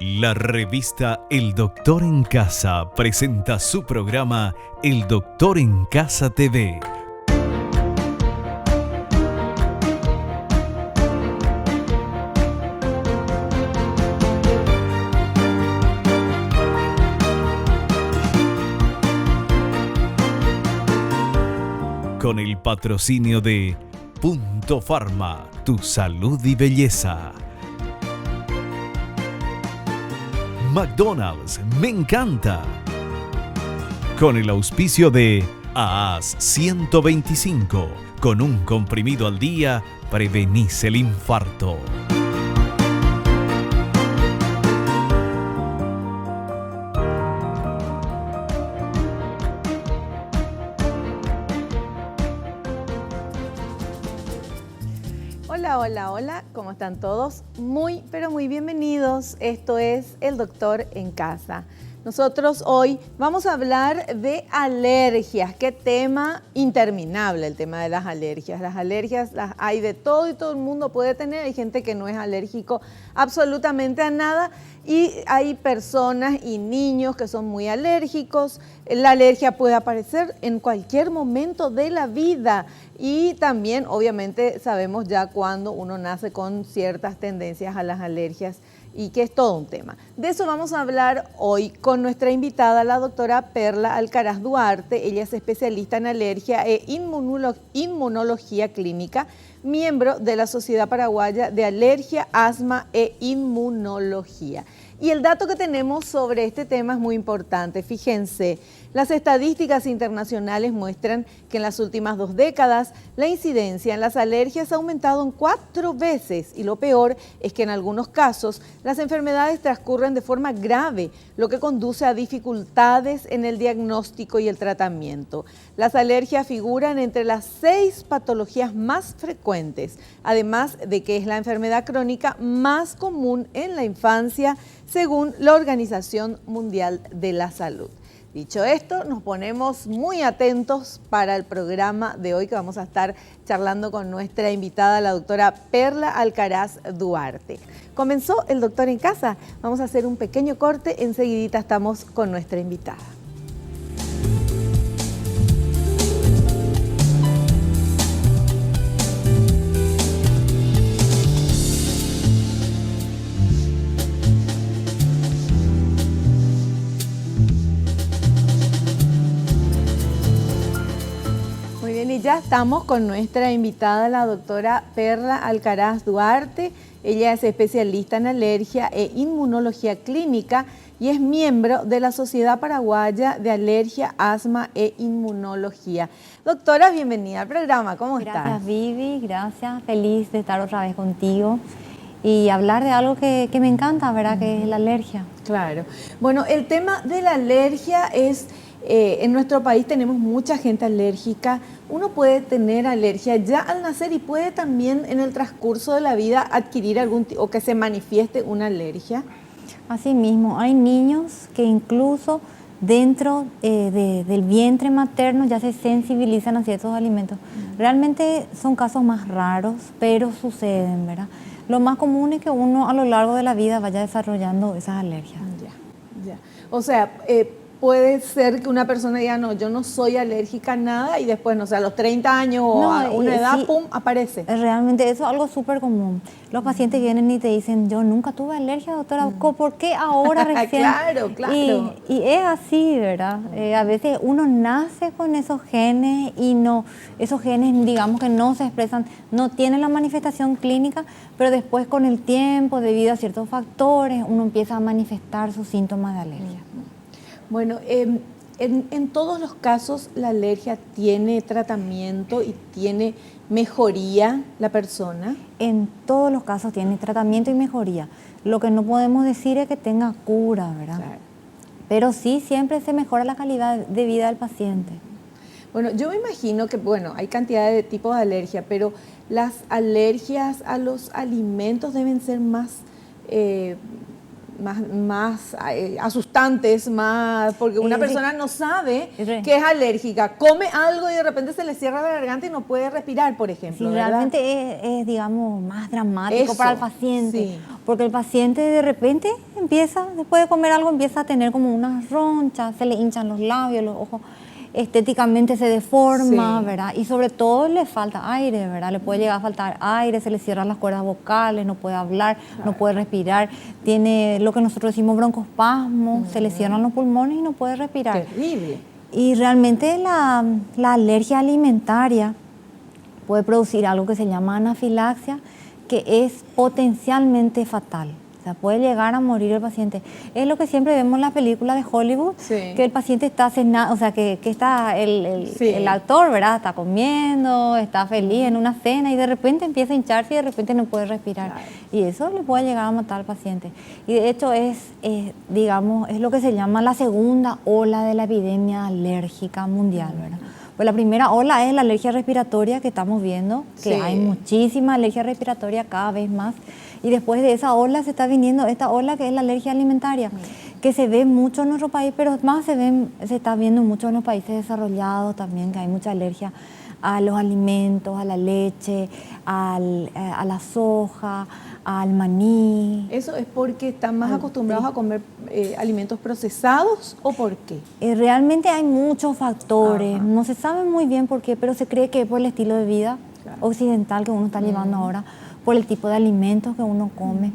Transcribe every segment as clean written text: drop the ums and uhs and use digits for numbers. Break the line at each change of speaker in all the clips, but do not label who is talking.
La revista El Doctor en Casa presenta su programa El Doctor en Casa TV. Con el patrocinio de Punto Pharma, tu salud y belleza. McDonald's, me encanta. Con el auspicio de AAS 125, con un comprimido al día, prevenís el infarto.
Hola, hola, hola, ¿cómo están todos? Muy, pero muy bienvenidos. Esto es El Doctor en Casa. Nosotros hoy vamos a hablar de alergias. Qué tema interminable el tema de las alergias. Las alergias las hay de todo y todo el mundo puede tener. Hay gente que no es alérgico absolutamente a nada y hay personas y niños que son muy alérgicos. La alergia puede aparecer en cualquier momento de la vida y también obviamente sabemos ya cuando uno nace con ciertas tendencias a las alergias y que es todo un tema. De eso vamos a hablar hoy con nuestra invitada, la doctora Perla Alcaraz Duarte. Ella es especialista en alergia e inmunología clínica, miembro de la Sociedad Paraguaya de Alergia, Asma e Inmunología. Y el dato que tenemos sobre este tema es muy importante. Fíjense, las estadísticas internacionales muestran que en las últimas 2 décadas la incidencia en las alergias ha aumentado en 4 veces y lo peor es que en algunos casos las enfermedades transcurren de forma grave, lo que conduce a dificultades en el diagnóstico y el tratamiento. Las alergias figuran entre las 6 patologías más frecuentes, además de que es la enfermedad crónica más común en la infancia, según la Organización Mundial de la Salud. Dicho esto, nos ponemos muy atentos para el programa de hoy que vamos a estar charlando con nuestra invitada, la doctora Perla Alcaraz Duarte. Comenzó El Doctor en Casa. Vamos a hacer un pequeño corte, enseguidita estamos con nuestra invitada. Y ya estamos con nuestra invitada, la doctora Perla Alcaraz Duarte. Ella es especialista en alergia e inmunología clínica y es miembro de la Sociedad Paraguaya de Alergia, Asma e Inmunología. Doctora, bienvenida al programa. ¿Cómo estás?
Gracias, Vivi. Gracias. Feliz de estar otra vez contigo y hablar de algo que me encanta, ¿verdad? Que es la alergia.
Claro. Bueno, el tema de la alergia es... en nuestro país tenemos mucha gente alérgica. Uno puede tener alergia ya al nacer y puede también en el transcurso de la vida adquirir o que se manifieste una alergia.
Así mismo, hay niños que incluso dentro del vientre materno ya se sensibilizan a ciertos alimentos. Realmente son casos más raros, pero suceden, ¿verdad? Lo más común es que uno a lo largo de la vida vaya desarrollando esas alergias.
Ya. O sea, puede ser que una persona diga, no, yo no soy alérgica a nada y después, no sé, a los 30 años o a una edad, sí, pum, aparece.
Realmente eso es algo súper común. Los pacientes vienen y te dicen, yo nunca tuve alergia, doctora, ¿por qué ahora recién?
Claro.
Y es así, ¿verdad? A veces uno nace con esos genes y esos genes, digamos que no se expresan, no tienen la manifestación clínica, pero después con el tiempo, debido a ciertos factores, uno empieza a manifestar sus síntomas de alergia.
Bueno, en todos los casos la alergia tiene tratamiento y tiene mejoría la persona.
En todos los casos tiene tratamiento y mejoría. Lo que no podemos decir es que tenga cura, ¿verdad? Claro. Pero sí, siempre se mejora la calidad de vida del paciente.
Bueno, yo me imagino que, hay cantidad de tipos de alergia, pero las alergias a los alimentos deben ser más más asustantes, más porque una persona no sabe que es alérgica, come algo y de repente se le cierra la garganta y no puede respirar, por ejemplo.
Sí, realmente es, digamos, más dramático para el paciente,
sí.
Porque el paciente de repente empieza, después de comer algo, empieza a tener como unas ronchas, se le hinchan los labios, los ojos, estéticamente se deforma,
sí.
¿verdad? Y sobre todo le falta aire, ¿verdad? Le puede llegar a faltar aire, se le cierran las cuerdas vocales, no puede hablar, no puede respirar, tiene lo que nosotros decimos broncoespasmo, se le cierran los pulmones y no puede respirar.
Terrible.
Y realmente la alergia alimentaria puede producir algo que se llama anafilaxia, que es potencialmente fatal. O sea, puede llegar a morir el paciente. Es lo que siempre vemos en las películas de Hollywood, que el paciente está cenando, o sea, que está el actor, ¿verdad? Está comiendo, está feliz en una cena y de repente empieza a hincharse y de repente no puede respirar. Claro. Y eso le puede llegar a matar al paciente. Y de hecho digamos, es lo que se llama la segunda ola de la epidemia alérgica mundial, ¿verdad? Pues la primera ola es la alergia respiratoria que estamos viendo, que hay muchísima alergia respiratoria cada vez más. Y después de esa ola se está viniendo esta ola que es la alergia alimentaria, que se ve mucho en nuestro país, pero más se está viendo mucho en los países desarrollados también, que hay mucha alergia a los alimentos, a la leche, a la soja, al maní.
¿Eso es porque están más acostumbrados a comer alimentos procesados o por qué?
Realmente hay muchos factores, no se sabe muy bien por qué, pero se cree que es por el estilo de vida occidental que uno está llevando ahora, por el tipo de alimentos que uno come,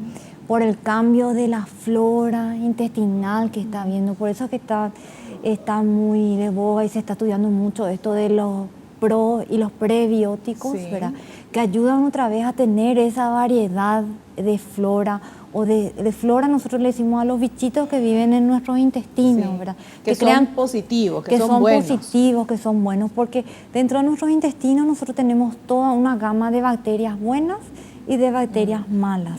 por el cambio de la flora intestinal que está habiendo. Por eso es que está muy de boga y se está estudiando mucho esto de los pro y los prebióticos, ¿verdad? Que ayudan otra vez a tener esa variedad de flora o de flora. Nosotros le decimos a los bichitos que viven en nuestros intestinos, ¿verdad?
Que son positivos, que son buenos.
Positivos, que son buenos, porque dentro de nuestros intestinos nosotros tenemos toda una gama de bacterias buenas y de bacterias malas.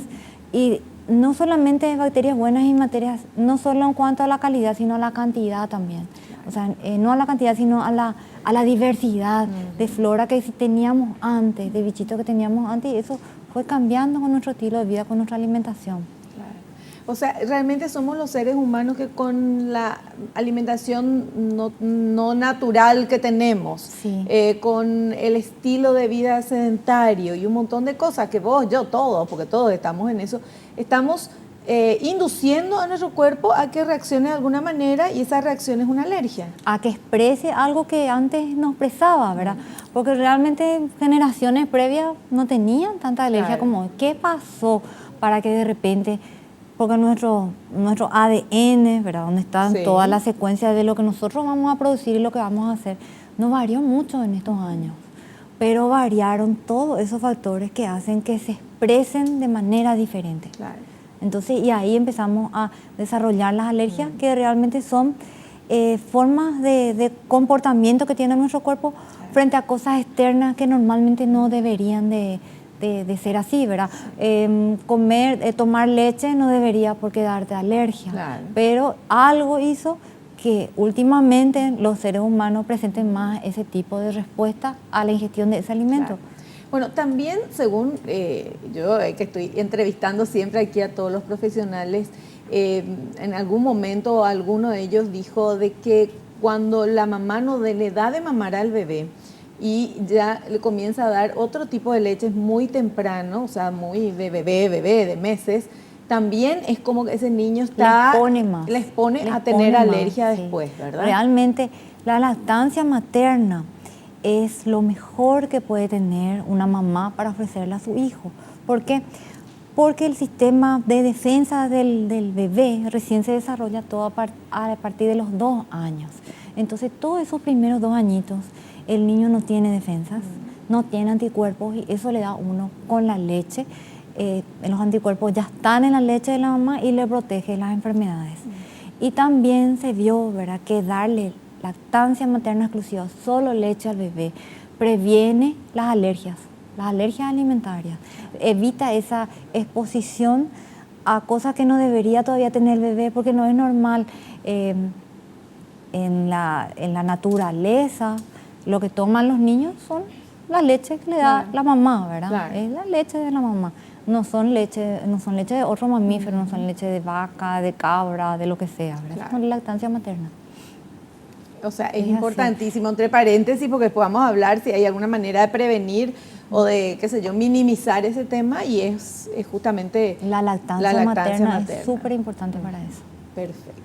Y no solamente de bacterias buenas y bacterias, no solo en cuanto a la calidad, sino a la cantidad también. O sea, no a la cantidad, sino a la diversidad de flora que teníamos antes, de bichitos que teníamos antes, y eso fue cambiando con nuestro estilo de vida, con nuestra alimentación.
Claro. O sea, realmente somos los seres humanos que con la alimentación no natural que tenemos, con el estilo de vida sedentario y un montón de cosas que vos, yo, todos, porque todos estamos en eso, estamos induciendo a nuestro cuerpo a que reaccione de alguna manera, y esa reacción es una alergia.
A que exprese algo que antes no expresaba, ¿verdad? Porque realmente generaciones previas no tenían tanta alergia como hoy. ¿Qué pasó para que de repente, porque nuestro ADN, ¿verdad? Donde están todas las secuencias de lo que nosotros vamos a producir y lo que vamos a hacer, no varió mucho en estos años, pero variaron todos esos factores que hacen que se expresen de manera diferente. Claro. Entonces, y ahí empezamos a desarrollar las alergias, que realmente son formas de comportamiento que tiene nuestro cuerpo frente a cosas externas que normalmente no deberían de ser así, ¿verdad? Tomar leche no debería por qué darte alergia, pero algo hizo que últimamente los seres humanos presenten más ese tipo de respuesta a la ingestión de ese alimento.
Bueno, también según yo, que estoy entrevistando siempre aquí a todos los profesionales, en algún momento alguno de ellos dijo de que cuando la mamá no le da de mamar al bebé y ya le comienza a dar otro tipo de leches muy temprano, o sea, muy de bebé, de meses, también es como que ese niño les pone a tener alergia después, ¿verdad?
Realmente la lactancia materna es lo mejor que puede tener una mamá para ofrecerle a su hijo. ¿Por qué? Porque el sistema de defensa del bebé recién se desarrolla todo a partir de los 2 años. Entonces, todos esos primeros 2 añitos, el niño no tiene defensas, no tiene anticuerpos, y eso le da uno con la leche. Los anticuerpos ya están en la leche de la mamá y le protege las enfermedades. Y también se vio, ¿verdad?, que darle lactancia materna exclusiva, solo leche al bebé, previene las alergias alimentarias, evita esa exposición a cosas que no debería todavía tener el bebé, porque no es normal. En la naturaleza, lo que toman los niños son la leche que le da la mamá, ¿verdad? Es la leche de la mamá. no son leche de otro mamífero, no son leche de vaca, de cabra, de lo que sea, ¿verdad?
Claro.
Son lactancia materna.
O sea, es
Es así.
importantísimo, entre paréntesis, porque podamos hablar si hay alguna manera de prevenir o de, qué sé yo, minimizar ese tema, y es justamente
La lactancia materna es súper importante para eso.
Perfecto.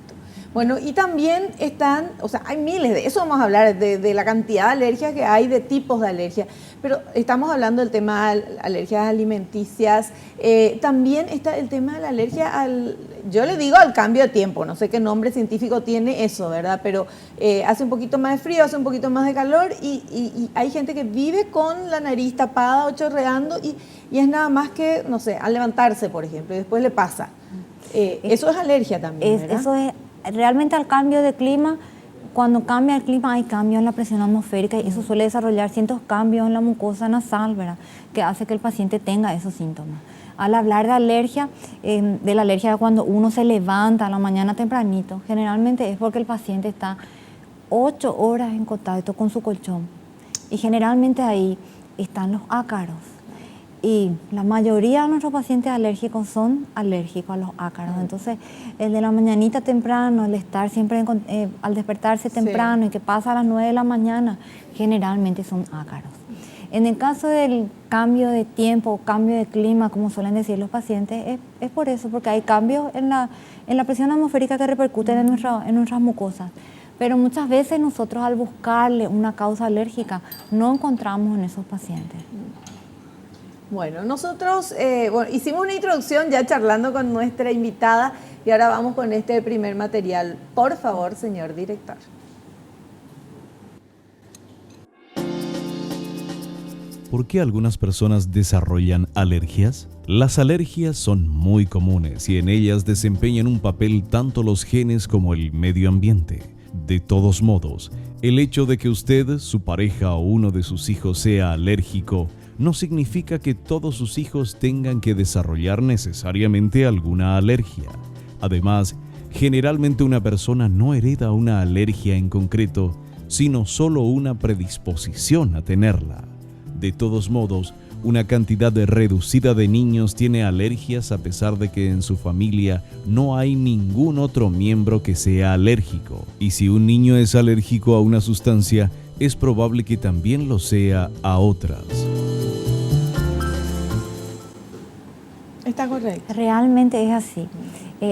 Bueno, y también están, o sea, hay miles de, eso vamos a hablar, de la cantidad de alergias que hay, de tipos de alergias, pero estamos hablando del tema de alergias alimenticias, también está el tema de la alergia yo le digo al cambio de tiempo, no sé qué nombre científico tiene eso, ¿verdad? Pero hace un poquito más de frío, hace un poquito más de calor, y hay gente que vive con la nariz tapada o chorreando, y es nada más que, no sé, al levantarse, por ejemplo, y después le pasa. Eso es alergia también, ¿verdad?
Eso es realmente al cambio de clima. Cuando cambia el clima hay cambios en la presión atmosférica y eso suele desarrollar ciertos cambios en la mucosa nasal, ¿verdad? Que hace que el paciente tenga esos síntomas. Al hablar de la alergia cuando uno se levanta a la mañana tempranito, generalmente es porque el paciente está 8 horas en contacto con su colchón y generalmente ahí están los ácaros. Y la mayoría de nuestros pacientes alérgicos son alérgicos a los ácaros. Entonces, el de la mañanita temprano, el estar siempre al despertarse temprano, sí, y que pasa a las 9 de la mañana, generalmente son ácaros. En el caso del cambio de tiempo o cambio de clima, como suelen decir los pacientes, es por eso, porque hay cambios en la presión atmosférica que repercuten en nuestras mucosas. Pero muchas veces nosotros, al buscarle una causa alérgica, no encontramos en esos pacientes.
Bueno, nosotros hicimos una introducción ya charlando con nuestra invitada y ahora vamos con este primer material. Por favor, señor director.
¿Por qué algunas personas desarrollan alergias? Las alergias son muy comunes y en ellas desempeñan un papel tanto los genes como el medio ambiente. De todos modos, el hecho de que usted, su pareja o uno de sus hijos sea alérgico no significa que todos sus hijos tengan que desarrollar necesariamente alguna alergia. Además, generalmente una persona no hereda una alergia en concreto, sino solo una predisposición a tenerla. De todos modos, una cantidad reducida de niños tiene alergias a pesar de que en su familia no hay ningún otro miembro que sea alérgico. Y si un niño es alérgico a una sustancia, es probable que también lo sea a otras.
Está correcto.
Realmente es así.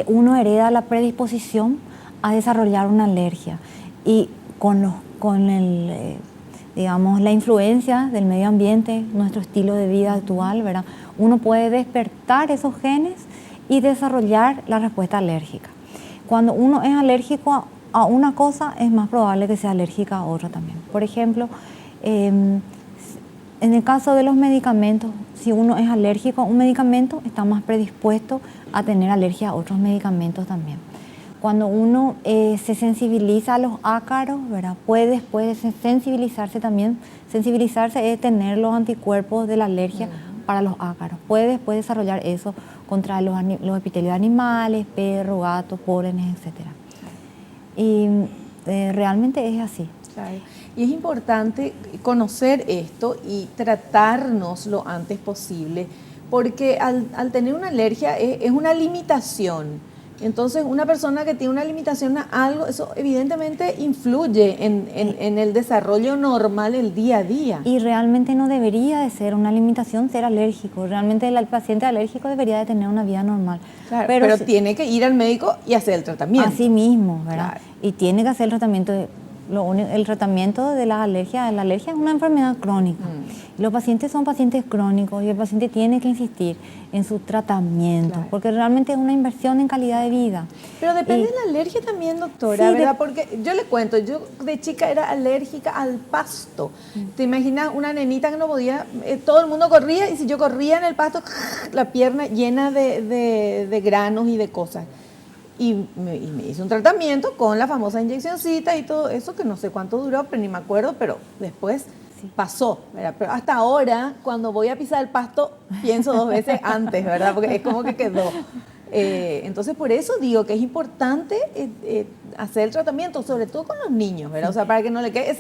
Uno hereda la predisposición a desarrollar una alergia y digamos, la influencia del medio ambiente, nuestro estilo de vida actual, ¿verdad? Uno puede despertar esos genes y desarrollar la respuesta alérgica. Cuando uno es alérgico a una cosa, es más probable que sea alérgica a otra también. Por ejemplo, en el caso de los medicamentos, si uno es alérgico a un medicamento, está más predispuesto a tener alergia a otros medicamentos también. Cuando uno se sensibiliza a los ácaros, ¿verdad? Puede sensibilizarse también. Sensibilizarse es tener los anticuerpos de la alergia para los ácaros. Puede después desarrollar eso contra los epitelios de animales, perros, gatos, pólenes, etc. Y realmente es así.
Claro. Y es importante conocer esto y tratarnos lo antes posible, porque al tener una alergia es una limitación. Entonces, una persona que tiene una limitación a algo, eso evidentemente influye en el desarrollo normal, el día a día.
Y realmente no debería de ser una limitación ser alérgico. Realmente el paciente alérgico debería de tener una vida normal.
Claro, pero tiene que ir al médico y hacer el tratamiento.
Así mismo, ¿verdad?
Claro.
Y tiene que hacer el tratamiento. El tratamiento de la alergia es una enfermedad crónica. Los pacientes son pacientes crónicos y el paciente tiene que insistir en su tratamiento, claro, porque realmente es una inversión en calidad de vida.
Pero depende de la alergia también, doctora, sí, ¿verdad? Porque yo le cuento, yo de chica era alérgica al pasto. ¿Te imaginas una nenita que no podía? Todo el mundo corría y si yo corría en el pasto, la pierna llena de granos y de cosas. Y me hice un tratamiento con la famosa inyeccioncita y todo eso, que no sé cuánto duró, pero ni me acuerdo, pero después pasó, ¿verdad? Pero hasta ahora, cuando voy a pisar el pasto, pienso 2 veces antes, ¿verdad? Porque es como que quedó. Entonces, por eso digo que es importante hacer el tratamiento, sobre todo con los niños, ¿verdad? O sea, para que no le quede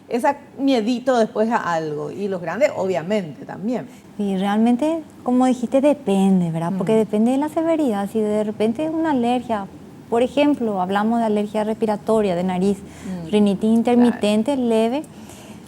ese miedito después a algo. Y los grandes, obviamente, también.
Y realmente, como dijiste, depende, ¿verdad? Porque depende de la severidad. Si de repente es una alergia, por ejemplo, hablamos de alergia respiratoria, de nariz, rinitis intermitente, leve,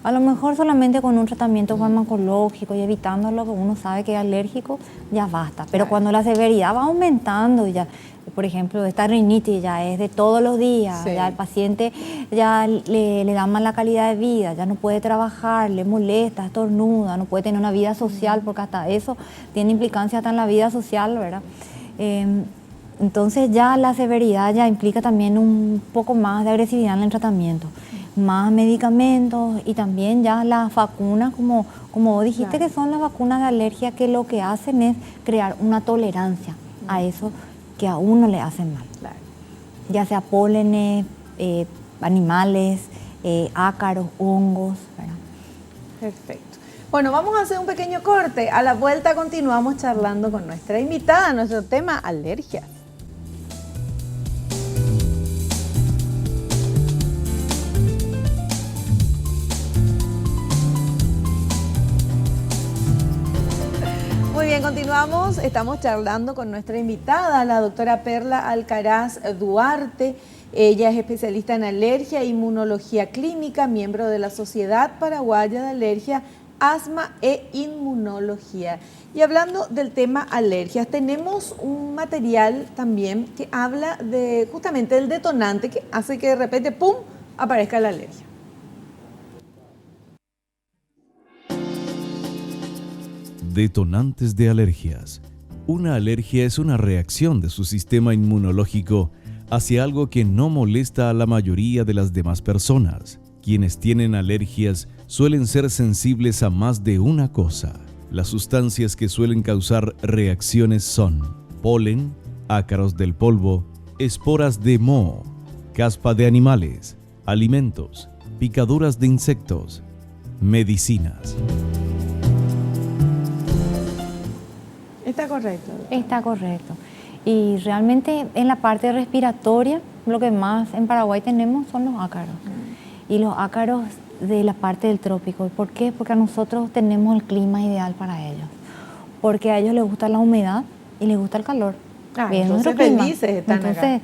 a lo mejor solamente con un tratamiento farmacológico y evitando lo que uno sabe que es alérgico, ya basta. Pero cuando la severidad va aumentando, ya, por ejemplo, esta rinitis ya es de todos los días, ya el paciente ya le da mala calidad de vida, ya no puede trabajar, le molesta, estornuda, no puede tener una vida social, porque hasta eso tiene implicancia hasta en la vida social, ¿verdad? Entonces ya la severidad ya implica también un poco más de agresividad en el tratamiento, más medicamentos y también ya las vacunas, como vos dijiste, que son las vacunas de alergia, que lo que hacen es crear una tolerancia a eso que a uno le hacen mal. Ya sea pólenes, animales, ácaros, hongos, ¿verdad?
Perfecto. Bueno, vamos a hacer un pequeño corte. A la vuelta continuamos charlando con nuestra invitada, nuestro tema, alergias. Muy bien, continuamos. Estamos charlando con nuestra invitada, la doctora Perla Alcaraz Duarte. Ella es especialista en alergia e inmunología clínica, miembro de la Sociedad Paraguaya de Alergia, Asma e Inmunología. Y hablando del tema alergias, tenemos un material también que habla de justamente el detonante que hace que de repente, ¡pum!, aparezca la alergia.
Detonantes de alergias. Una alergia es una reacción de su sistema inmunológico hacia algo que no molesta a la mayoría de las demás personas. Quienes tienen alergias suelen ser sensibles a más de una cosa. Las sustancias que suelen causar reacciones son polen, ácaros del polvo, esporas de moho, caspa de animales, alimentos, picaduras de insectos, medicinas.
¿Está correcto?
Está correcto. Y realmente en la parte respiratoria, lo que más en Paraguay tenemos son los ácaros. Y los ácaros de la parte del trópico. ¿Por qué? Porque nosotros tenemos el clima ideal para ellos. Porque a ellos les gusta la humedad y les gusta el calor.
Entonces felices están acá.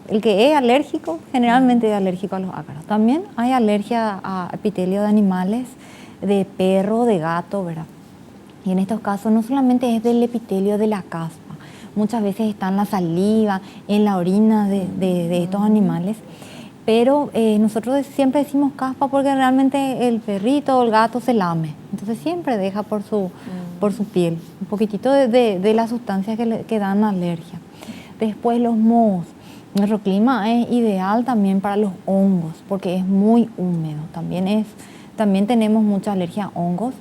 El que es alérgico, generalmente es alérgico a los ácaros. También hay alergia a epitelio de animales, de perro, de gato, ¿verdad? Y en estos casos no solamente es del epitelio de la caspa, muchas veces está en la saliva, en la orina de estos animales, pero nosotros siempre decimos caspa porque realmente el perrito o el gato se lame, entonces siempre deja por su piel un poquitito de las sustancias que dan alergia. Después los mohos. Nuestro clima es ideal también para los hongos porque es muy húmedo, también tenemos mucha alergia a hongos.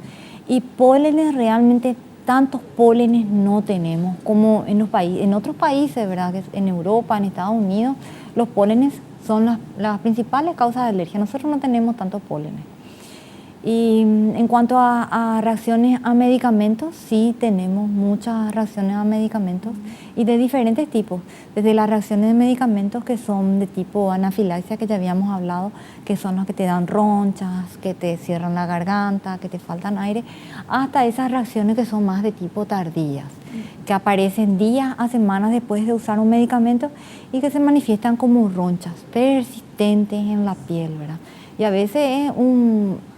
Y pólenes, realmente tantos pólenes no tenemos como en otros países, ¿verdad? Que en Europa, en Estados Unidos, los pólenes son las principales causas de alergia. Nosotros no tenemos tantos pólenes. Y en cuanto a reacciones a medicamentos, sí tenemos muchas reacciones a medicamentos y de diferentes tipos. Desde las reacciones de medicamentos que son de tipo anafilaxia, que ya habíamos hablado, que son las que te dan ronchas, que te cierran la garganta, que te faltan aire, hasta esas reacciones que son más de tipo tardías, que aparecen días a semanas después de usar un medicamento y que se manifiestan como ronchas persistentes en la piel, ¿verdad? Y a veces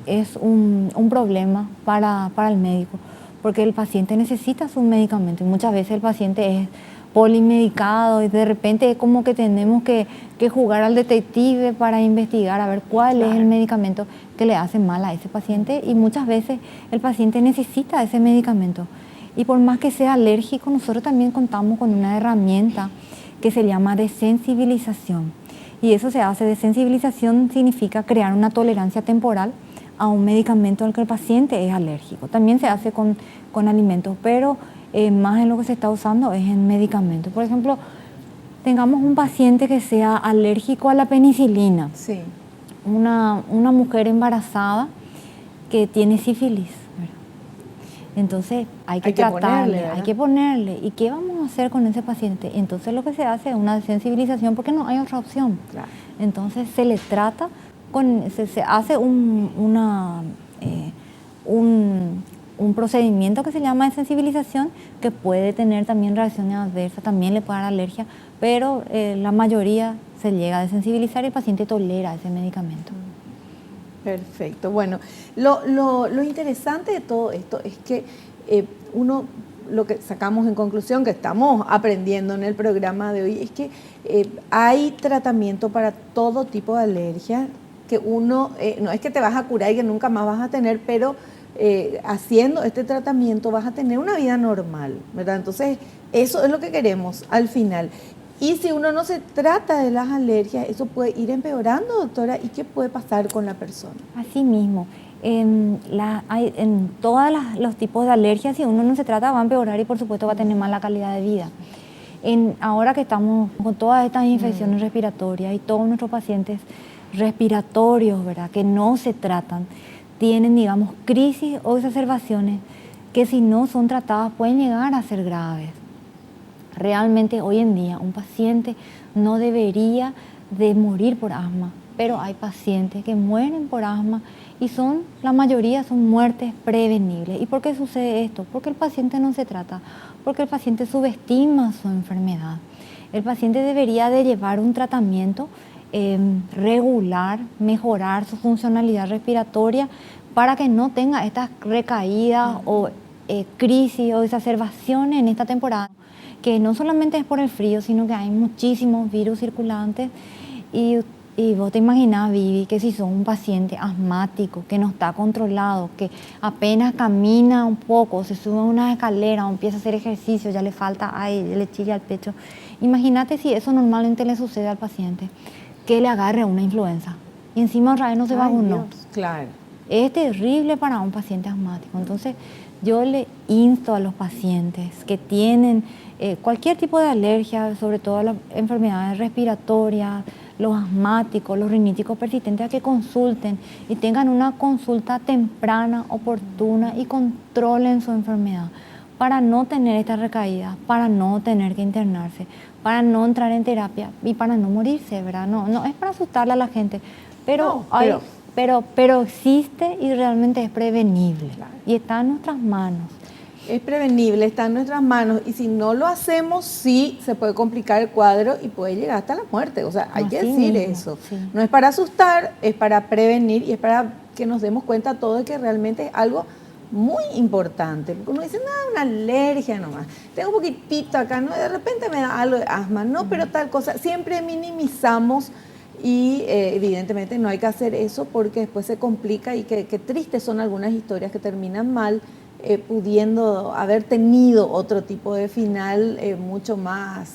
es un problema para el médico, porque el paciente necesita su medicamento y muchas veces el paciente es polimedicado y de repente es como que tenemos que jugar al detective para investigar a ver cuál es el medicamento que le hace mal a ese paciente, y muchas veces el paciente necesita ese medicamento. Y por más que sea alérgico, nosotros también contamos con una herramienta que se llama desensibilización. Y eso se hace, desensibilización significa crear una tolerancia temporal a un medicamento al que el paciente es alérgico. También se hace con alimentos, pero más en lo que se está usando es en medicamentos. Por ejemplo, tengamos un paciente que sea alérgico a la penicilina.
Sí.
Una mujer embarazada que tiene sífilis, ¿verdad? Entonces hay que
ponerle,
tratarle,
¿verdad?
hay que ponerle. ¿Y qué vamos a hacer con ese paciente? Entonces lo que se hace es una sensibilización porque no hay otra opción.
Claro.
Entonces se le trata, se hace un procedimiento que se llama de sensibilización, que puede tener también reacciones adversas, también le puede dar alergia, pero la mayoría se llega a desensibilizar y el paciente tolera ese medicamento.
Perfecto. Bueno, lo interesante de todo esto es que uno, lo que sacamos en conclusión, que estamos aprendiendo en el programa de hoy, es que hay tratamiento para todo tipo de alergia, que uno, no es que te vas a curar y que nunca más vas a tener, pero haciendo este tratamiento vas a tener una vida normal, ¿verdad? Entonces, eso es lo que queremos al final. Y si uno no se trata de las alergias, eso puede ir empeorando, doctora. ¿Y qué puede pasar con la persona?
Así mismo, en todos los tipos de alergias, si uno no se trata, va a empeorar y por supuesto va a tener mala calidad de vida. Ahora que estamos con todas estas infecciones respiratorias y todos nuestros pacientes respiratorios, ¿verdad?, que no se tratan, tienen, digamos, crisis o exacerbaciones que si no son tratadas pueden llegar a ser graves. Realmente hoy en día un paciente no debería de morir por asma, pero hay pacientes que mueren por asma y la mayoría son muertes prevenibles. ¿Y por qué sucede esto? Porque el paciente no se trata, porque el paciente subestima su enfermedad. El paciente debería de llevar un tratamiento regular, mejorar su funcionalidad respiratoria para que no tenga estas recaídas o crisis o exacerbaciones en esta temporada, que no solamente es por el frío, sino que hay muchísimos virus circulantes y vos te imaginás, Vivi, que si sos un paciente asmático, que no está controlado, que apenas camina un poco, se sube a una escalera o empieza a hacer ejercicio, ya le falta aire, le chilla al pecho. Imagínate si eso normalmente le sucede al paciente, que le agarre una influenza y encima otra vez no se vacunó.
Claro.
Es terrible para un paciente asmático. Entonces, yo le insto a los pacientes que tienen cualquier tipo de alergia, sobre todo las enfermedades respiratorias, los asmáticos, los riníticos persistentes, a que consulten y tengan una consulta temprana, oportuna y controlen su enfermedad para no tener estas recaídas, para no tener que internarse, para no entrar en terapia y para no morirse, ¿verdad? No es para asustarle a la gente, pero existe y realmente es prevenible. Claro. Y está en nuestras manos.
Es prevenible, está en nuestras manos y si no lo hacemos, sí se puede complicar el cuadro y puede llegar hasta la muerte. O sea, hay que decir eso. Sí. No es para asustar, es para prevenir y es para que nos demos cuenta todo de que realmente es algo muy importante. Porque uno dice, una alergia nomás. Tengo un poquitito acá, ¿no? De repente me da algo de asma, no, pero tal cosa. Siempre minimizamos y evidentemente no hay que hacer eso porque después se complica y qué tristes son algunas historias que terminan mal. Pudiendo haber tenido otro tipo de final mucho más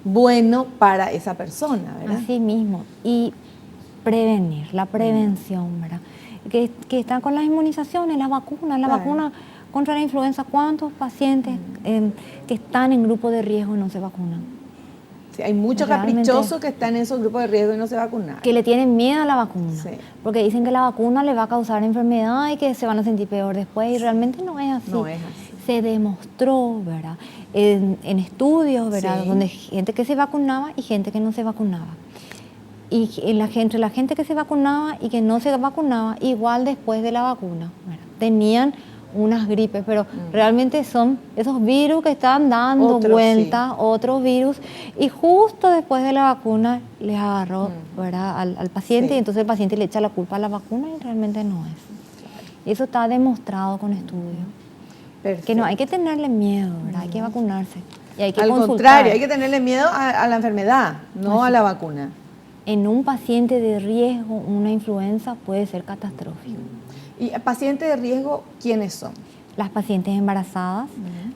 bueno para esa persona, ¿verdad?
Así mismo. Y prevenir, la prevención, ¿verdad? Que están con las inmunizaciones, las vacunas, la vacuna contra la influenza. ¿Cuántos pacientes que están en grupo de riesgo y no se vacunan?
Sí, hay muchos caprichosos que están en esos grupos de riesgo y no se vacunan.
Que le tienen miedo a la vacuna, porque dicen que la vacuna le va a causar enfermedad y que se van a sentir peor después, y realmente no es así.
No es así.
Se demostró, ¿verdad? En estudios, ¿verdad? Donde gente que se vacunaba y gente que no se vacunaba. Y la gente que se vacunaba y que no se vacunaba, igual después de la vacuna, ¿verdad? Tenían unas gripes, pero realmente son esos virus que están dando vueltas, otros virus, y justo después de la vacuna les agarró, ¿verdad?, al paciente, y entonces el paciente le echa la culpa a la vacuna y realmente no es. Y eso está demostrado con estudios. Perfecto. Que no hay que tenerle miedo, ¿verdad? Hay que vacunarse y hay que consultar.
Al contrario, hay que tenerle miedo a la enfermedad, no a la vacuna.
En un paciente de riesgo, una influenza puede ser catastrófico.
¿Y pacientes de riesgo quiénes son?
Las pacientes embarazadas,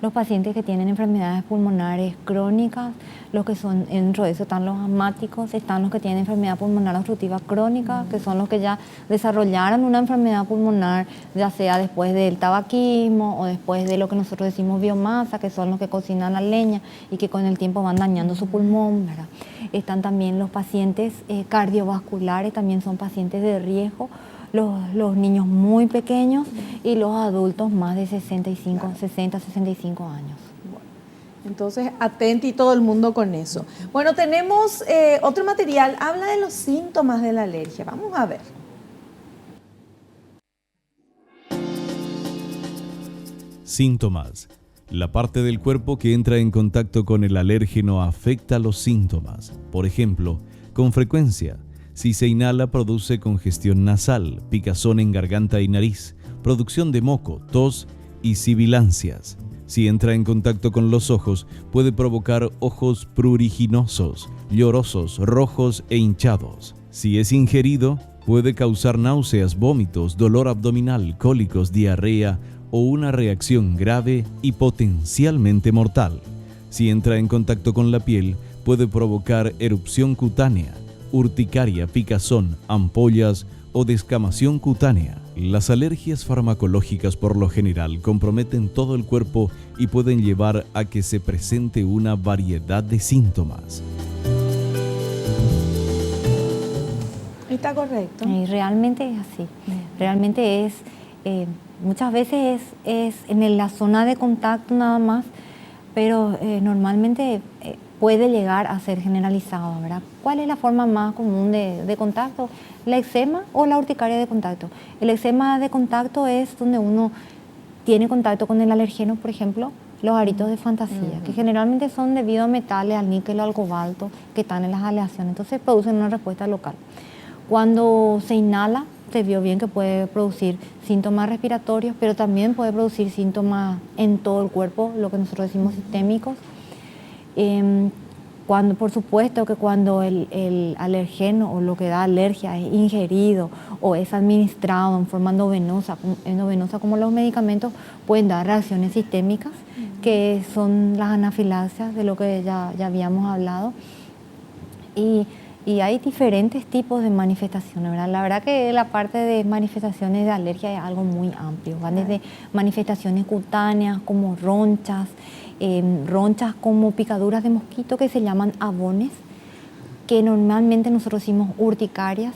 los pacientes que tienen enfermedades pulmonares crónicas, los que son, dentro de eso están los asmáticos, están los que tienen enfermedad pulmonar obstructiva crónica, que son los que ya desarrollaron una enfermedad pulmonar, ya sea después del tabaquismo o después de lo que nosotros decimos biomasa, que son los que cocinan la leña y que con el tiempo van dañando su pulmón, ¿verdad? Están también los pacientes cardiovasculares, también son pacientes de riesgo. los niños muy pequeños y los adultos más de 65, 60, 65 años.
Entonces, atenti todo el mundo con eso. Bueno, tenemos otro material, habla de los síntomas de la alergia. Vamos a ver.
Síntomas. La parte del cuerpo que entra en contacto con el alérgeno afecta los síntomas. Por ejemplo, con frecuencia, si se inhala produce congestión nasal, picazón en garganta y nariz, producción de moco, tos y sibilancias. Si entra en contacto con los ojos, puede provocar ojos pruriginosos, llorosos, rojos e hinchados. Si es ingerido, puede causar náuseas, vómitos, dolor abdominal, cólicos, diarrea o una reacción grave y potencialmente mortal. Si entra en contacto con la piel, puede provocar erupción cutánea, urticaria, picazón, ampollas o descamación cutánea. Las alergias farmacológicas por lo general comprometen todo el cuerpo y pueden llevar a que se presente una variedad de síntomas.
¿Está correcto?
Y realmente es así. Realmente muchas veces es en la zona de contacto nada más, pero normalmente puede llegar a ser generalizado, ¿verdad? ¿Cuál es la forma más común de contacto? ¿La eczema o la urticaria de contacto? El eczema de contacto es donde uno tiene contacto con el alergeno, por ejemplo, los aritos de fantasía, que generalmente son debido a metales, al níquel o al cobalto que están en las aleaciones, entonces producen una respuesta local. Cuando se inhala, se vio bien que puede producir síntomas respiratorios, pero también puede producir síntomas en todo el cuerpo, lo que nosotros decimos sistémicos. Por supuesto que cuando el alergeno o lo que da alergia es ingerido o es administrado en forma endovenosa como los medicamentos, pueden dar reacciones sistémicas, que son las anafilaxias, de lo que ya habíamos hablado. Y hay diferentes tipos de manifestaciones, ¿verdad? La verdad que la parte de manifestaciones de alergia es algo muy amplio. Van desde manifestaciones cutáneas como ronchas como picaduras de mosquito que se llaman abones, que normalmente nosotros decimos urticarias.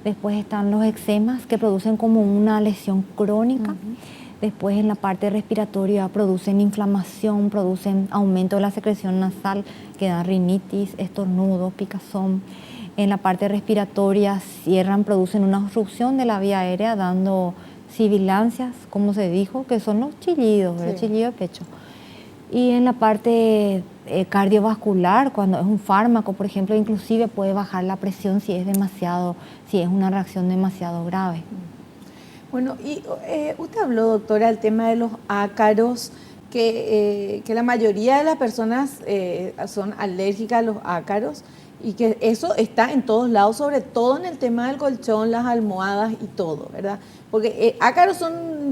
Después están los eczemas que producen como una lesión crónica. Después en la parte respiratoria producen inflamación, producen aumento de la secreción nasal que da rinitis, estornudo, picazón. En la parte respiratoria producen una obstrucción de la vía aérea dando sibilancias, como se dijo, que son los chillidos, el chillido de pecho. Y en la parte cardiovascular, cuando es un fármaco, por ejemplo, inclusive puede bajar la presión si es una reacción demasiado grave.
Bueno, y usted habló, doctora, del tema de los ácaros, que la mayoría de las personas son alérgicas a los ácaros y que eso está en todos lados, sobre todo en el tema del colchón, las almohadas y todo, ¿verdad? Porque ácaros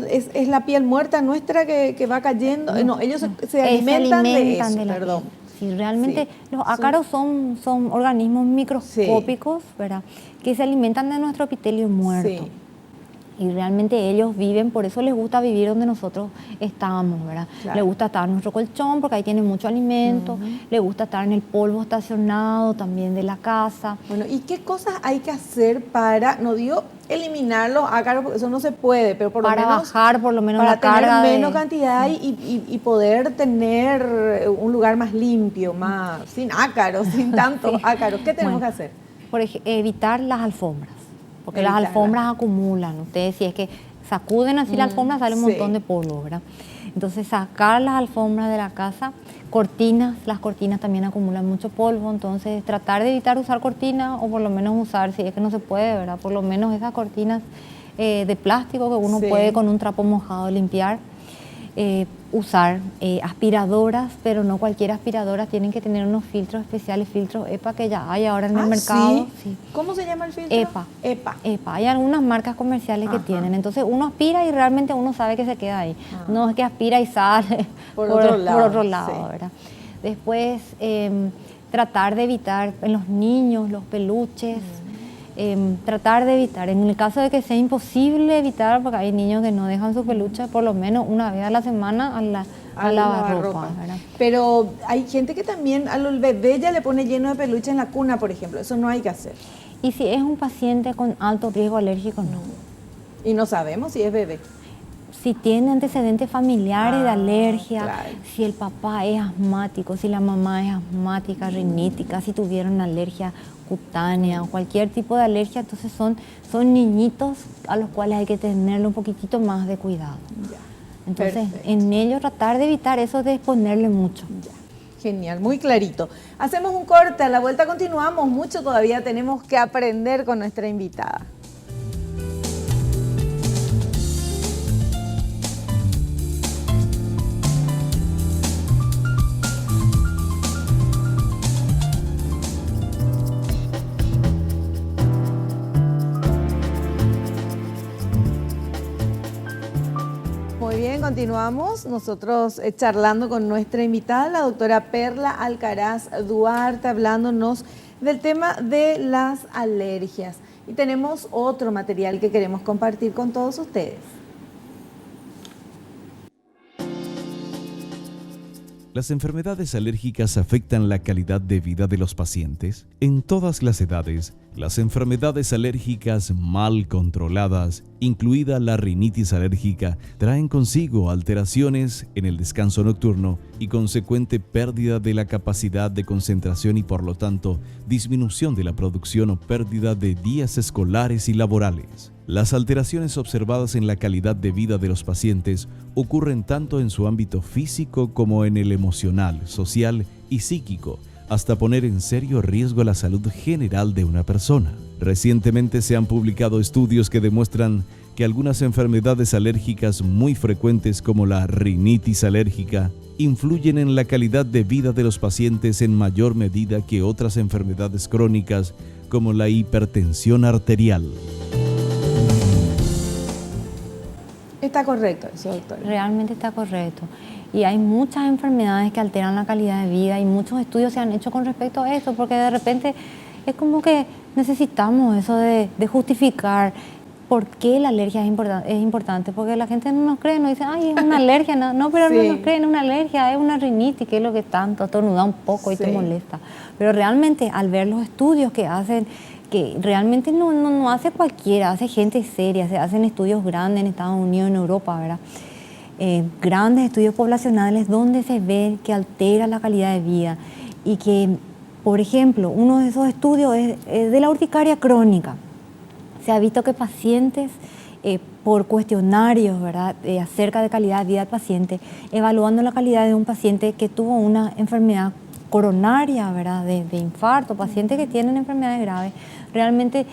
es la piel muerta nuestra que va cayendo. Ellos se alimentan de eso, perdón.
Sí, realmente los ácaros son organismos microscópicos, ¿verdad? Que se alimentan de nuestro epitelio muerto. Sí. Y realmente ellos viven, por eso les gusta vivir donde nosotros estamos, ¿verdad? Claro. Les gusta estar en nuestro colchón porque ahí tienen mucho alimento, les gusta estar en el polvo estacionado también de la casa.
Bueno, ¿y qué cosas hay que hacer para, no digo eliminar los ácaros, porque eso no se puede, pero por lo menos
bajar por lo menos
para
la carga
tener menos cantidad y poder tener un lugar más limpio, más sin ácaros, sin tantos ácaros? ¿Qué tenemos que hacer?
Evitar las alfombras. Porque las alfombras acumulan. Ustedes, si es que sacuden así la alfombra, sale un montón de polvo, ¿verdad? Entonces, sacar las alfombras de la casa, las cortinas también acumulan mucho polvo, entonces tratar de evitar usar cortinas o por lo menos usar, si es que no se puede, ¿verdad? Por lo menos esas cortinas de plástico que uno puede con un trapo mojado limpiar. Usar aspiradoras, pero no cualquier aspiradora, tienen que tener unos filtros especiales, filtros EPA que ya hay ahora en el mercado.
¿Sí? ¿Cómo se llama el filtro?
EPA. Hay algunas marcas comerciales que tienen, entonces uno aspira y realmente uno sabe que se queda ahí. No es que aspira y sale por otro lado, ¿verdad? Después, tratar de evitar en los niños los peluches. Tratar de evitar, en el caso de que sea imposible evitar, porque hay niños que no dejan su peluche por lo menos una vez a la semana a lavarropa, ¿verdad?
Pero hay gente que también a los bebés ya le pone lleno de peluche en la cuna, por ejemplo, eso no hay que hacer.
Y si es un paciente con alto riesgo alérgico, no.
Y no sabemos si es bebé.
Si tiene antecedentes familiares de alergia,
claro.
si el papá es asmático, si la mamá es asmática, rinítica, si tuvieron alergia cutánea o cualquier tipo de alergia, entonces son niñitos a los cuales hay que tenerle un poquitito más de cuidado.
Ya.
Entonces,
Perfecto.
en ellos tratar de evitar eso de exponerle mucho.
Ya. Genial, muy clarito. Hacemos un corte, a la vuelta continuamos. Mucho todavía tenemos que aprender con nuestra invitada. Muy bien, continuamos nosotros charlando con nuestra invitada, la doctora Perla Alcaraz Duarte, hablándonos del tema de las alergias. Y tenemos otro material que queremos compartir con todos ustedes.
¿Las enfermedades alérgicas afectan la calidad de vida de los pacientes? En todas las edades, las enfermedades alérgicas mal controladas, incluida la rinitis alérgica, traen consigo alteraciones en el descanso nocturno y consecuente pérdida de la capacidad de concentración y por lo tanto disminución de la producción o pérdida de días escolares y laborales. Las alteraciones observadas en la calidad de vida de los pacientes ocurren tanto en su ámbito físico como en el emocional, social y psíquico, hasta poner en serio riesgo la salud general de una persona. Recientemente se han publicado estudios que demuestran que algunas enfermedades alérgicas muy frecuentes como la rinitis alérgica influyen en la calidad de vida de los pacientes en mayor medida que otras enfermedades crónicas como la hipertensión arterial.
Está correcto eso, doctora.
Realmente está correcto. Y hay muchas enfermedades que alteran la calidad de vida y muchos estudios se han hecho con respecto a eso, porque de repente es como que necesitamos eso de justificar por qué la alergia es importante, porque la gente no nos cree, nos dice, ay, es una alergia, no, pero
Sí.
no nos creen, es una alergia, es una rinitis, que es lo que tanto, estornuda un poco y
Sí.
te molesta. Pero realmente al ver los estudios que hacen, que realmente no hace cualquiera, hace gente seria, se hacen estudios grandes en Estados Unidos, en Europa, ¿verdad? Grandes estudios poblacionales donde se ve que altera la calidad de vida y que, por ejemplo, uno de esos estudios es de la urticaria crónica. Se ha visto que pacientes, por cuestionarios, ¿verdad?, acerca de calidad de vida del paciente, evaluando la calidad de un paciente que tuvo una enfermedad coronaria, ¿verdad?, de infarto, pacientes que tienen enfermedades graves, realmente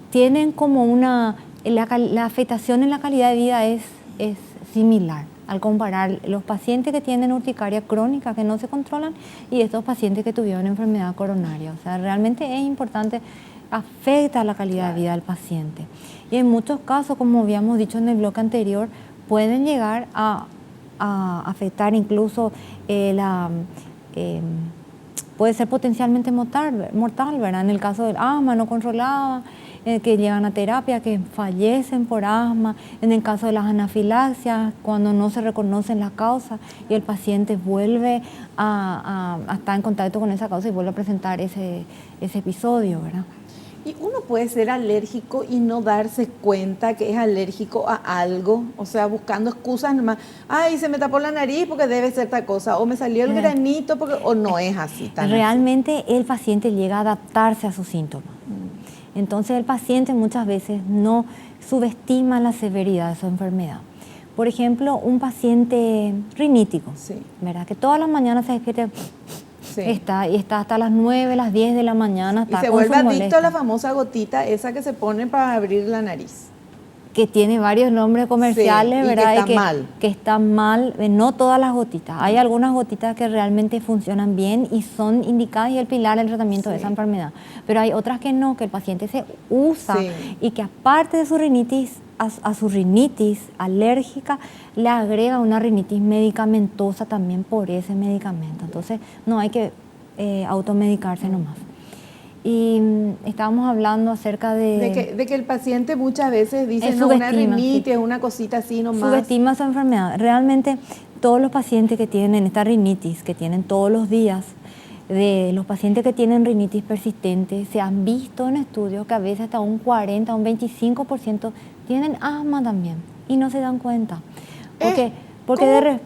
tienen como la afectación en la calidad de vida es similar al comparar los pacientes que tienen urticaria crónica que no se controlan y estos pacientes que tuvieron enfermedad coronaria. O sea, realmente es importante, afecta la calidad de vida del paciente. Y en muchos casos, como habíamos dicho en el bloque anterior, pueden llegar a afectar incluso puede ser potencialmente mortal, ¿verdad? En el caso del asma no controlada, que llegan a terapia, que fallecen por asma, en el caso de las anafilaxias, cuando no se reconocen las causas y el paciente vuelve a estar en contacto con esa causa y vuelve a presentar ese episodio, ¿verdad?
Y uno puede ser alérgico y no darse cuenta que es alérgico a algo, o sea, buscando excusas nomás. Ay, se me tapó la nariz porque debe ser tal cosa, o me salió el granito porque, o no es así.
Realmente el paciente llega a adaptarse a sus síntomas. Entonces el paciente muchas veces no subestima la severidad de su enfermedad. Por ejemplo, un paciente rinítico,
Sí.
¿verdad?, que todas las mañanas se despierta,
Sí.
está hasta las 9, las 10 de la mañana.
Y se vuelve adicto a la famosa gotita esa que se pone para abrir la nariz.
Que tiene varios nombres comerciales,
Sí, y
¿verdad?
que está mal.
Que están mal, no todas las gotitas. Hay algunas gotitas que realmente funcionan bien y son indicadas y el pilar del tratamiento de esa enfermedad. Pero hay otras que no, que el paciente se usa y que aparte de su rinitis, a su rinitis alérgica, le agrega una rinitis medicamentosa también por ese medicamento. Entonces no hay que automedicarse nomás. Y estábamos hablando acerca
de que el paciente muchas veces dice, no, una
subestima,
rinitis,
sí,
una cosita así nomás.
subestima su enfermedad. Realmente todos los pacientes que tienen esta rinitis, que tienen todos los días, de los pacientes que tienen rinitis persistente, se han visto en estudios que a veces hasta un 40 o un 25% tienen asma también y no se dan cuenta. Porque,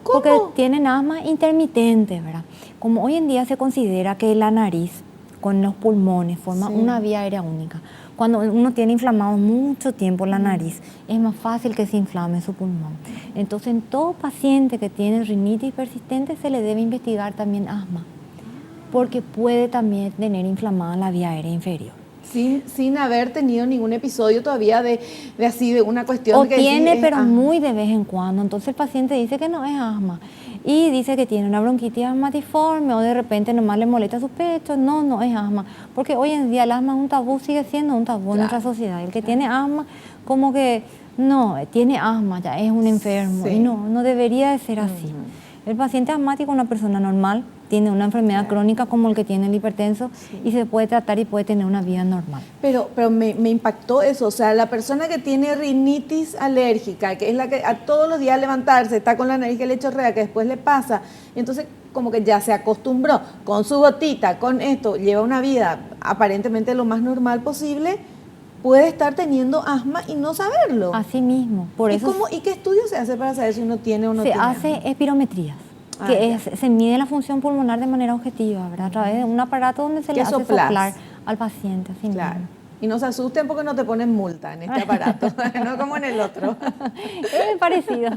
¿Cómo?
porque tienen asma intermitente, ¿verdad? Como hoy en día se considera que la nariz con los pulmones forma una vía aérea única. Cuando uno tiene inflamado mucho tiempo la nariz, es más fácil que se inflame su pulmón. Entonces, en todo paciente que tiene rinitis persistente se le debe investigar también asma, porque puede también tener inflamada la vía aérea inferior.
Sin haber tenido ningún episodio todavía de una cuestión.
O tiene, pero muy de vez en cuando. Entonces el paciente dice que no es asma y dice que tiene una bronquitis asmatiforme o de repente nomás le molesta su pecho. No es asma. Porque hoy en día el asma es un tabú, sigue siendo un tabú en nuestra sociedad. El que tiene asma, como que no, tiene asma, ya es un enfermo. Y no debería de ser así. El paciente asmático es una persona normal, tiene una enfermedad crónica como el que tiene el hipertenso y se puede tratar y puede tener una vida normal.
Pero me impactó eso, o sea, la persona que tiene rinitis alérgica, que es la que a todos los días levantarse, está con la nariz que le chorrea, que después le pasa, y entonces como que ya se acostumbró con su gotita, con esto, lleva una vida aparentemente lo más normal posible, puede estar teniendo asma y no saberlo.
Así mismo, por eso.
¿Y qué estudio se hace para saber si uno tiene o no tiene?
Se hace espirometrías. Se mide la función pulmonar de manera objetiva, ¿verdad? A través de un aparato donde se le hace soplar al paciente. Así mismo.
Y no se asusten porque no te ponen multa en este aparato, no como en el otro.
Es parecido.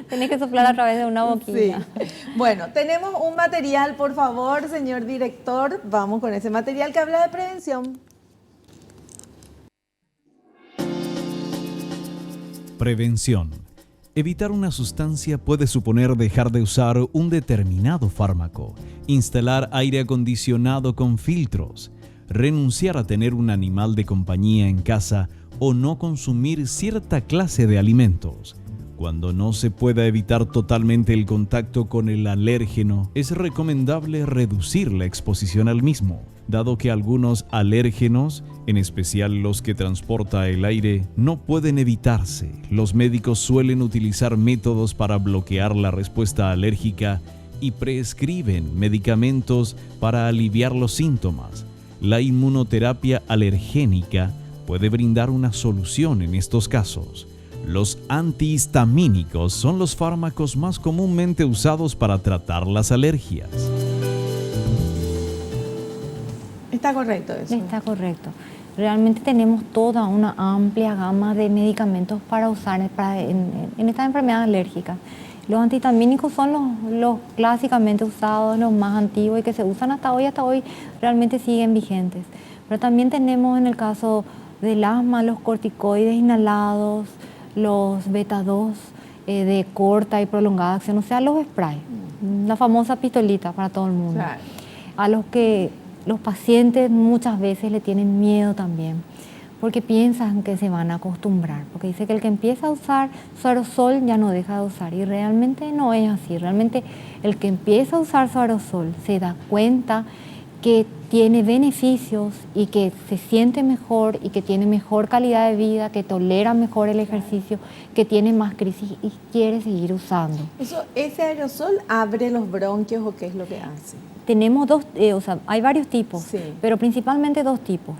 Tenés que soplar a través de una boquilla.
Sí. Bueno, tenemos un material, por favor, señor director. Vamos con ese material que habla de prevención.
Prevención. Evitar una sustancia puede suponer dejar de usar un determinado fármaco, instalar aire acondicionado con filtros, renunciar a tener un animal de compañía en casa o no consumir cierta clase de alimentos. Cuando no se pueda evitar totalmente el contacto con el alérgeno, es recomendable reducir la exposición al mismo, dado que algunos alérgenos, en especial los que transporta el aire, no pueden evitarse. Los médicos suelen utilizar métodos para bloquear la respuesta alérgica y prescriben medicamentos para aliviar los síntomas. La inmunoterapia alergénica puede brindar una solución en estos casos. Los antihistamínicos son los fármacos más comúnmente usados para tratar las alergias.
¿Está correcto eso?
Está correcto. Realmente tenemos toda una amplia gama de medicamentos para usar en estas enfermedades alérgicas. Los antihistamínicos son los clásicamente usados, los más antiguos y que se usan hasta hoy realmente siguen vigentes. Pero también tenemos en el caso del asma los corticoides inhalados, los beta-2 de corta y prolongada acción, o sea, los sprays, la famosa pistolita para todo el mundo.
Claro.
A los que los pacientes muchas veces le tienen miedo también, porque piensan que se van a acostumbrar, porque dice que el que empieza a usar su aerosol ya no deja de usar, y realmente no es así. Realmente el que empieza a usar su aerosol se da cuenta que tiene beneficios y que se siente mejor y que tiene mejor calidad de vida, que tolera mejor el ejercicio, que tiene más crisis y quiere seguir usando.
¿Ese aerosol abre los bronquios o qué es lo que hace?
Tenemos hay varios tipos, pero principalmente dos tipos.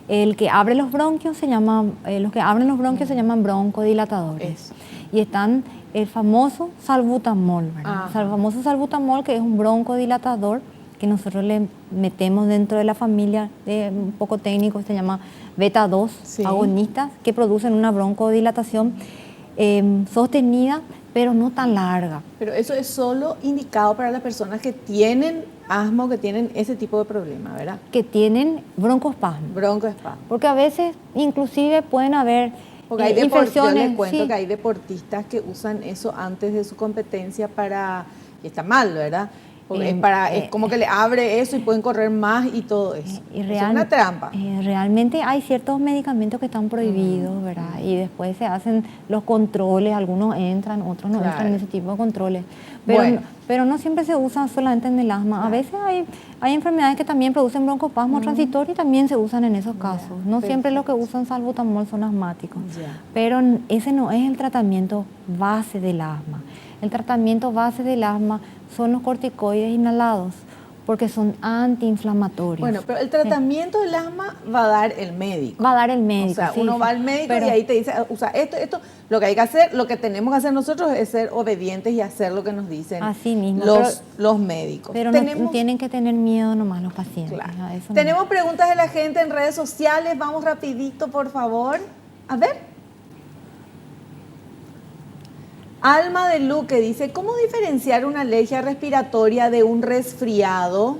El que abre los bronquios los que abren los bronquios se llaman broncodilatadores. Y están el famoso salbutamol, ¿verdad? El famoso salbutamol, que es un broncodilatador que nosotros le metemos dentro de la familia, un poco técnico, se llama beta-2 agonistas, que producen una broncodilatación sostenida, pero no tan larga.
Pero eso es solo indicado para las personas que tienen asma o que tienen ese tipo de problema, ¿verdad?
Que tienen broncoespasmo.
Broncoespasmo.
Porque a veces inclusive pueden haber
porque hay
infecciones.
Yo les cuento que hay deportistas que usan eso antes de su competencia y está mal, ¿verdad? Es como que le abre eso y pueden correr más y todo eso. Es una trampa.
Realmente hay ciertos medicamentos que están prohibidos, ¿verdad? Y después se hacen los controles, algunos entran, otros no entran en ese tipo de controles. Pero no siempre se usan solamente en el asma. A veces hay enfermedades que también producen broncoespasmo transitorio y también se usan en esos casos. No siempre los que usan salbutamol son asmáticos. Pero ese no es el tratamiento base del asma. El tratamiento base del asma son los corticoides inhalados, porque son antiinflamatorios.
Bueno, pero el tratamiento del asma va a dar el médico.
Va a dar el médico.
O sea,
sí,
uno
sí.
va al médico
Pero
y ahí te dice, o sea, esto, lo que hay que hacer, lo que tenemos que hacer nosotros es ser obedientes y hacer lo que nos dicen
así mismo,
los médicos.
Pero no tienen que tener miedo nomás los pacientes.
Claro.
A eso
Tenemos preguntas de la gente en redes sociales, vamos rapidito, por favor. A ver. Alma de Luque dice, ¿cómo diferenciar una alergia respiratoria de un resfriado?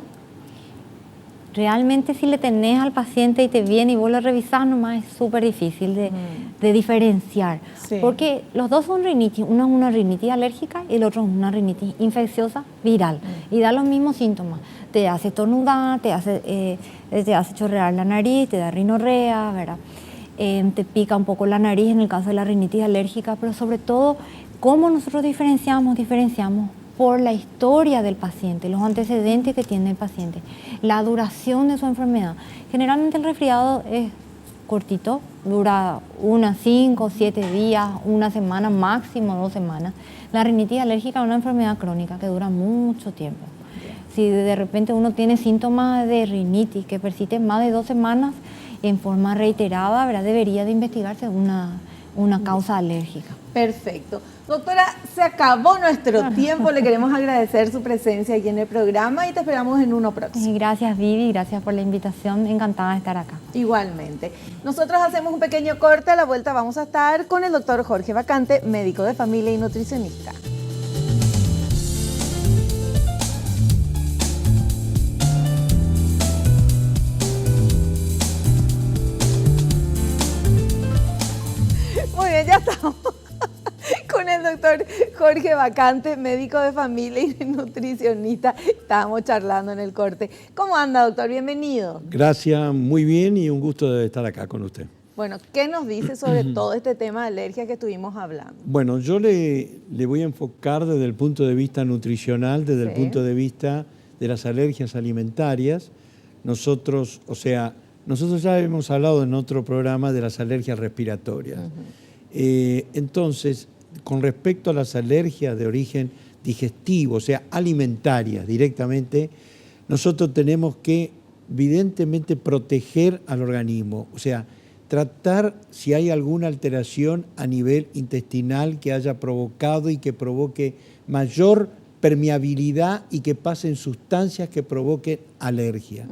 Realmente si le tenés al paciente y te viene y vos lo revisás nomás es súper difícil de diferenciar.
Sí.
Porque los dos son rinitis, uno es una rinitis alérgica y el otro es una rinitis infecciosa viral. Y da los mismos síntomas. Te hace estornudar, te hace chorrear la nariz, te da rinorrea, ¿verdad? Te pica un poco la nariz en el caso de la rinitis alérgica, pero sobre todo, ¿cómo nosotros diferenciamos? Diferenciamos por la historia del paciente, los antecedentes que tiene el paciente, la duración de su enfermedad. Generalmente el resfriado es cortito, dura 5 o 7 días, una semana, máximo 2 semanas. La rinitis alérgica es una enfermedad crónica que dura mucho tiempo. Si de repente uno tiene síntomas de rinitis que persisten más de 2 semanas en forma reiterada, ¿verdad? Debería de investigarse una causa alérgica.
Perfecto. Doctora, se acabó nuestro tiempo. Le queremos agradecer su presencia aquí en el programa y te esperamos en uno próximo.
Gracias, Vivi. Gracias por la invitación. Encantada de estar acá.
Igualmente. Nosotros hacemos un pequeño corte. A la vuelta vamos a estar con el doctor Jorge Vacante, médico de familia y nutricionista. Muy bien, ya estamos con el doctor Jorge Vacante, médico de familia y nutricionista. Estábamos charlando en el corte. ¿Cómo anda, doctor? Bienvenido.
Gracias, muy bien y un gusto de estar acá con usted.
Bueno, ¿qué nos dice sobre todo este tema de alergia que estuvimos hablando?
Bueno, yo le voy a enfocar desde el punto de vista nutricional, desde el punto de vista de las alergias alimentarias. Nosotros ya hemos hablado en otro programa de las alergias respiratorias. Entonces, con respecto a las alergias de origen digestivo, o sea, alimentarias directamente, nosotros tenemos que evidentemente proteger al organismo, o sea, tratar si hay alguna alteración a nivel intestinal que haya provocado y que provoque mayor permeabilidad y que pasen sustancias que provoquen alergia.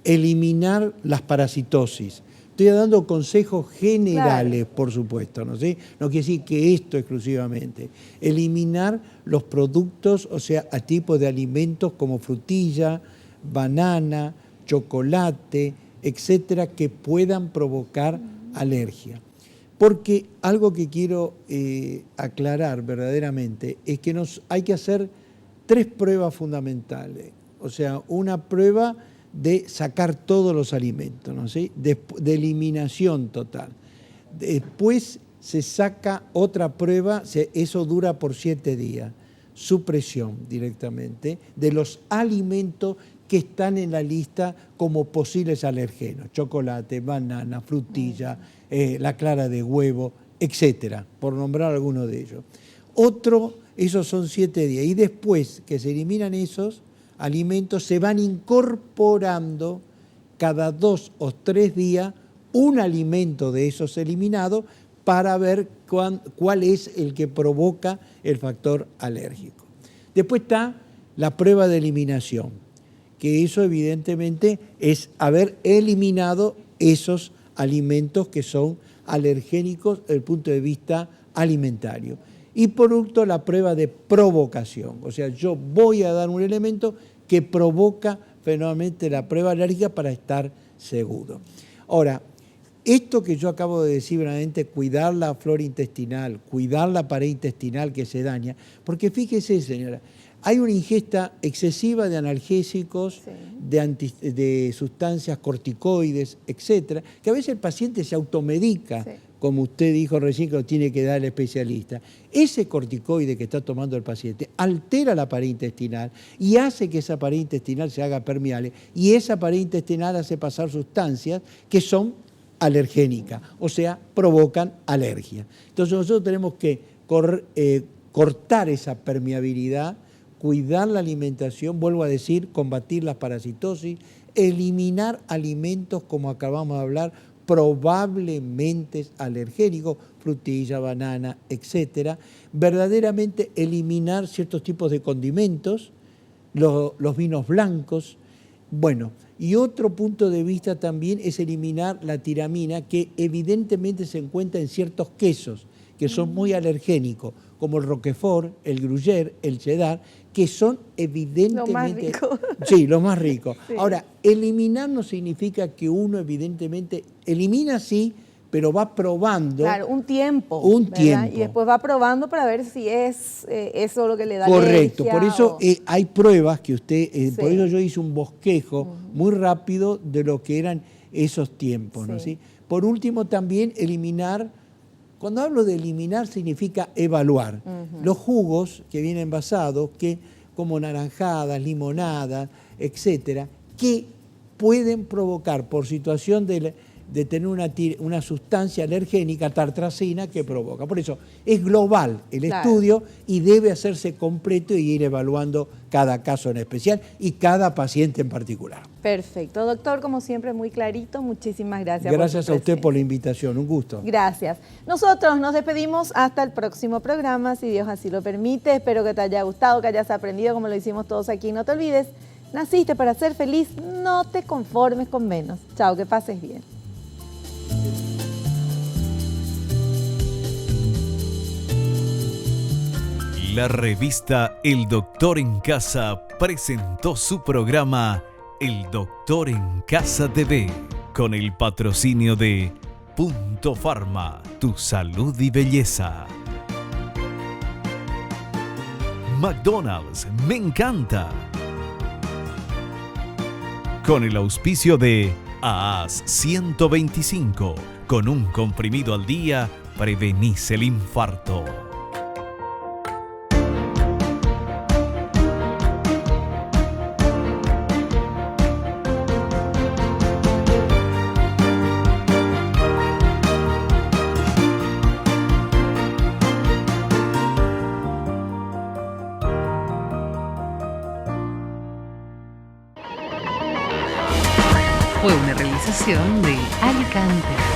Eliminar las parasitosis. Estoy dando consejos generales, por supuesto, ¿no? ¿Sí? No quiere decir que esto exclusivamente. Eliminar los productos, o sea, a tipos de alimentos como frutilla, banana, chocolate, etcétera, que puedan provocar alergia. Porque algo que quiero aclarar verdaderamente es que hay que hacer 3 pruebas fundamentales. O sea, una prueba de sacar todos los alimentos, ¿no? ¿Sí? De eliminación total. Después se saca otra prueba, eso dura por 7 días, supresión directamente de los alimentos que están en la lista como posibles alergenos, chocolate, banana, frutilla, la clara de huevo, etcétera, por nombrar algunos de ellos. Esos son 7 días, y después que se eliminan esos alimentos, se van incorporando cada 2 o 3 días un alimento de esos eliminados para ver cuál es el que provoca el factor alérgico. Después está la prueba de eliminación, que eso evidentemente es haber eliminado esos alimentos que son alergénicos desde el punto de vista alimentario. Y por último, la prueba de provocación. O sea, yo voy a dar un elemento que provoca fenomenalmente la prueba alérgica para estar seguro. Ahora, esto que yo acabo de decir, realmente cuidar la flora intestinal, cuidar la pared intestinal que se daña, porque fíjese, señora, hay una ingesta excesiva de analgésicos, de sustancias corticoides, etcétera, que a veces el paciente se automedica, como usted dijo recién que lo tiene que dar el especialista. Ese corticoide que está tomando el paciente altera la pared intestinal y hace que esa pared intestinal se haga permeable, y esa pared intestinal hace pasar sustancias que son alergénicas, o sea, provocan alergia. Entonces nosotros tenemos que cortar esa permeabilidad, cuidar la alimentación, vuelvo a decir, combatir la parasitosis, eliminar alimentos, como acabamos de hablar, probablemente alergénicos, frutilla, banana, etcétera. Verdaderamente eliminar ciertos tipos de condimentos, los vinos blancos. Bueno, y otro punto de vista también es eliminar la tiramina, que evidentemente se encuentra en ciertos quesos que son muy alergénicos, como el Roquefort, el Gruyère, el cheddar, que son evidentemente...
Lo más rico.
Sí, lo más rico.
Sí.
Ahora, eliminar no significa que uno evidentemente elimina, sí, pero va probando.
Claro, un tiempo.
Un
¿verdad?
tiempo.
Y después va probando para ver si es eso lo que le da
Correcto,
alergia
por eso
o...
hay pruebas que usted, por
Sí.
eso yo hice un bosquejo muy rápido de lo que eran esos tiempos, ¿no?
Sí.
¿Sí? Por último, también eliminar, cuando hablo de eliminar significa evaluar los jugos que vienen envasados, que como naranjadas, limonadas, etcétera, que pueden provocar por situación de tener una sustancia alergénica, tartrazina, que provoca. Por eso es global el
Claro.
estudio y debe hacerse completo y ir evaluando cada caso en especial y cada paciente en particular.
Perfecto. Doctor, como siempre, muy clarito. Muchísimas gracias.
Gracias
por
a
su
usted por la
presencia.
invitación, un gusto.
Gracias. Nosotros nos despedimos hasta el próximo programa, si Dios así lo permite. Espero que te haya gustado, que hayas aprendido como lo hicimos todos aquí. No te olvides, naciste para ser feliz, no te conformes con menos. Chao, que pases bien.
La revista El Doctor en Casa presentó su programa El Doctor en Casa TV con el patrocinio de Punto Pharma, tu salud y belleza. McDonald's, me encanta. Con el auspicio de AAS 125, con un comprimido al día prevenís el infarto.
Fue una realización de Alicante.